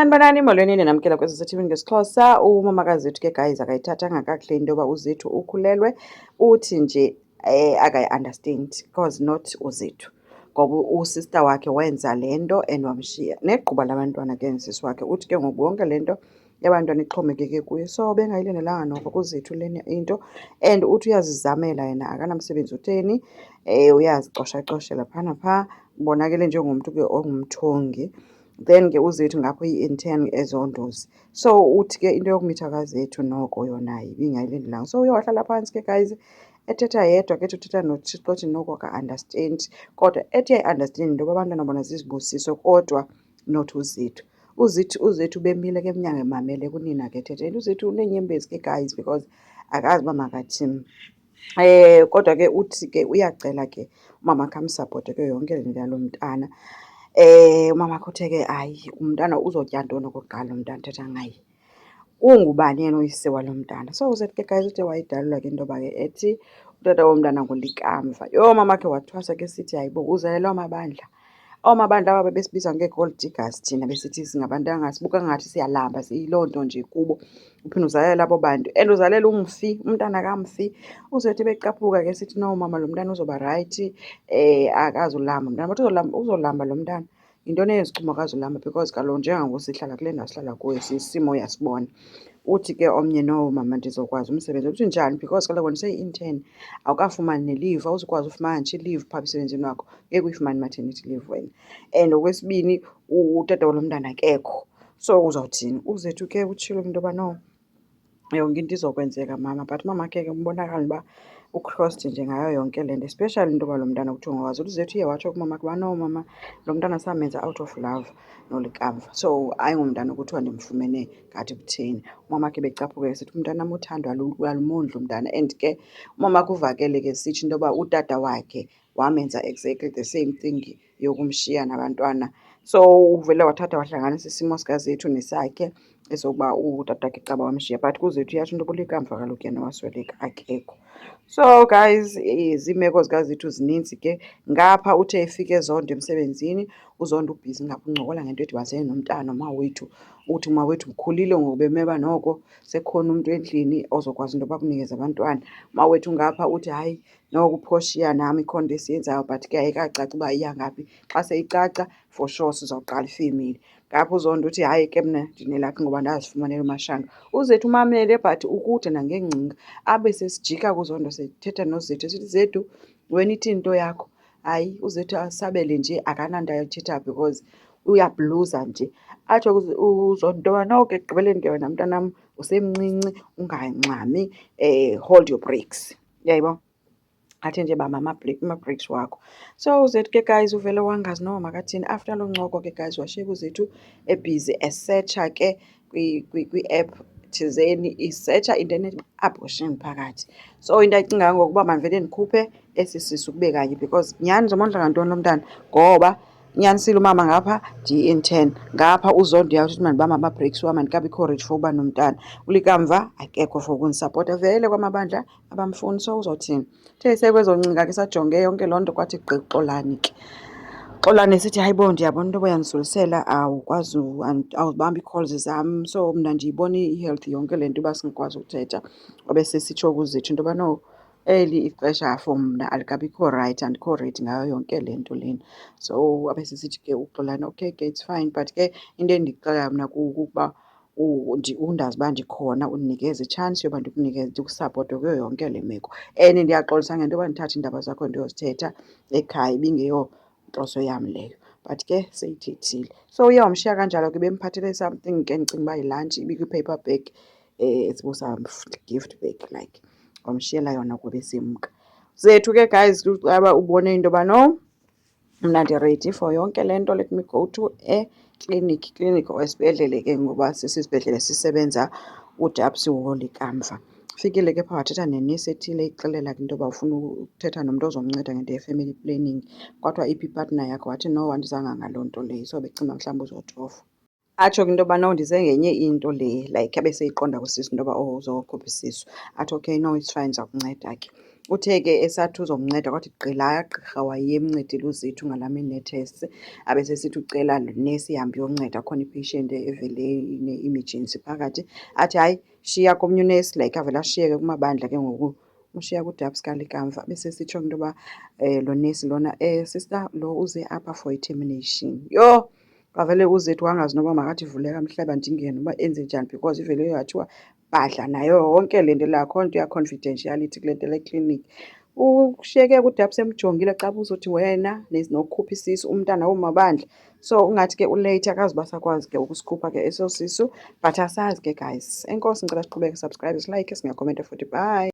Sanibonani, molweni namkela kwesithini ngesiXhosa. Umamakazi wethu ke guys akayithathanga kakuhle into yoba uzethu ukhulelwe. Uthi nje akayi-understand because not uzethu, ngoba usista wakhe wenza le nto and wamshiya. Negquba labantwana ke sisi wakhe uthi ke ngoku yonke le nto yabantwana ixhomekeke kuye, so bengayilindelanga noko kuzethu lena into. And uthi uyazizamela yena, akanamsebenzi utheni, uyazicoshacosela phaa naphaa, ubonakele njengomntu ke ongumthongi. Then ke uzethu ngapho i-intern ezondozi. So uthi ke into yokumitha kazethu noko yona ibingayilindelanga. So uye wahlala phantsi ke guys ethetha yedwa ke uthetha noThixo othi noko ka-understand, kodwa ethi ayi-understand into yoba abantwana bona zizibusiso kodwa not uzethu. Uzethu bemile ke emnyango emamele kunina ke ethetha. And uzethu uneenyembezi ke guys because akazi uba makathini. Kodwa ke uthi ke uyacela ke umama khe amsapote ke yonke le nto yalo mntana. Umama uthe ke hayi umntana uzotya ntoni okokuqala umntana thetha ngaye, ungubani yena uyise walo mntana. So uzethu ke guys uthe wayidalelwa ke into yoba ke ethi utata womntana ngulikamva. Yho, mama ke wathwasa ke sithi hayibo uzalelwa amabandla. Oomabandla aba besibiza ngee-gold diggers thina, besithi singabantu angasibuka ngathi siyalamba, siyiloo nto nje kubo. Uphinde uzalela abo bantu and uzalela umfi, umntana kamfi. Uzethu becaphuka ke sithi no mama lo mntana uzoba rayithi, akazulamba mntana. But uzolamba lo mntana. Yintoni eyezichumo akazulamba because kaloku njengangoku sihlala kule ndawo sihlala kuyo sisimo uyasibona. Uthi ke omnye no mama ndizokwazi umsebenzi. Uthi njani because kaloku ndise-intern awukafumani ne-leave, awuzukwazi ufumana nje i-leave phaa emsebenzini wakho, ngeke uyifumane i-maternity leave wena. And okwesibini utata walo mntana akekho, so uzawuthini? Uzethu ke utshilo into yoba no yonke into izokwenzeka mama, but mama ke umbonakala uba ukhrosed nje ngayo yonke le nto, especially into yoba lo mntana kuthiwa ngokwazi. Uzethu uye watsho kumama kuba no mama lo mntana samenza out of love nolikamva, so ayingumntana kuthiwa ndimfumene ngathi kutheni. Umama ke becaphuka esithi umntanam uthando alumondli umntana. And ke umama uvakele ke sitsho into yoba utata wakhe wamenza exactly the same thing yokumshiya nabantwana. So uvele wathatha wahlanganisa isimo sikazethu nesakhe esokuba utata wakhe caba wamshiya, but kuzethu uyatsho into yoba ulikamva kaloku yena wasweleka akekho. So guys, ziimeko zikazethu zininzi ke. Ngapha uthe efika ezondo emsebenzini, uzondo ubhizi ngapha uncokola ngento edibanisene nomntana umawethu. Uthi umawethu ukhulile ngoku bemeba noko sekhona umntu endlini ozokwazi into yoba akunikeze abantwana. Umawethu ngapha uthi hayi noko uphoshiya nam ikhona into esiyenzayo, but ke ayikacaci uba iya ngaphi. Xa seyicaca for sure sizawuqala ifemeli. Ngapha uzondo uthi hayi ke mna ndinelakhi ngoba ndazifumanela umashanga. Uzethu umamele but ukude nangeengcinga. Abe sesijika kuzondo sethetha nozethu esithi zethu wena ithini into yakho. Hayi uzethu asabele nje akananto ayithethayo because uyabhluza nje. Atsho uzondo into yoba noko ekugqibeleni ke wena mntanam usemncinci ungangxami, hold your breaks. Uyayibona? Athi nje bamba ama-breaks wakho. So uzethu ke guys uvele wangazi noba makathini. After loo ncoko ke guys washiyeka uzethu ebhizi esetsha ke kwi-app thizeni, isetsha into ene-abortion phakathi. So into ayicingayo ngokuba mandivele ndikhuphe esi sisu kube kanye because nyhani ndizomondla ngantoni lo mntana, ngoba nyanisile umama ngapha ndiyi-intern, ngapha uzondo uyawuthi mandibambe ama-breaks wam andikabikho ready for uba nomntana. Ulikamva akekho for ukunisapota, vele kwamabandla abamfuni. So uzawuthini? Uthe sekwezoncinga ke sajonge yonke loo nto kwathi gqi Xolani ke. Xolani esithi hayibo ndiyabona into yoba uyandisulisela awukwazi awuzibambi ii-calls zam, so mna ndiyibona i-health yonke le nto uba singakwazi ukuthetha. Wabe sesitsho kuzethu into yoba no eli ixesha for mna alikabikho rayithi, andikho ready ngayo yonke le nto lena. So wabe sesithi ke uXolani okay ke it's fine, but ke into endikuxelayo mna kukuba undazi uba ndikhona, undinikeze itshansi yoba ndikusapote kuyo yonke le meko. And ndiyaxolisa ngento yoba ndithathe iindaba zakho ndiyozithetha ekhaya, ibingeyontoso yam leyo, but ke seyithethile. So uye wamshiya kanjalo ke bemphathele something ke ndicinga uba yilantshi ibikwi-paper bag, esibusa gift bag like. Wamshiyela yona kuba esemka. Zethu ke guys ucaba ubone into yoba no mna ndi-ready for yonke le nto, let me go to eklinikhi or esibhedlele ke ngoba sisisibhedlele sisebenza uDapsy wolikamva. Fikile ke phaa wathetha nenesi ethile ixelela ke into yoba ufuna ukuthetha nomntu ozomnceda ngento ye-family planning. Kwathiwa iphi ipartner yakho, wathi no andizanga ngaloo nto leyo, so becinga mhlawumbi uzotofwa. Atsho ke into yoba no ndize ngenye into le like abe seyiqonda kusisi into yoba uzokhupha isisu. Athi okay no it's fine ndiza kunceda ke. Uthe ke esathi uzomnceda kwathi gqila gqirha wayemncedile uZethu ngala mini nee-tests, abe sesithi ucela nesi ihambe iyonceda khona i-patient evele ine-emergency phakathi. Athi hayi shiya komnye unesi, like avele ashiyeke kumabandla ke ngoku ushiya kuDabscal ikamva. Bese sitsho into yoba lo nesi lona, sister lo uze apha for i-termination. Yho! Kwavele uZethu wangazi noba makathi vuleka mhlaba ndingene uba enze njani because ivele yathiwa bhadla nayo yonke le nto leyo, akho nto ya-confidentiality kule nto le ekliniki. Ushiyeke uDabs emjongile caba uzothi wena nokukhupha isisu, umntana womabandla. So ungathi ke uleyithe akazuba sakwazi ke ukusikhupha ke eso sisu, but asazi ke guys. Enkosi, ngicela siqhubeke, subscribe, silike, singakomente futhi. Bye.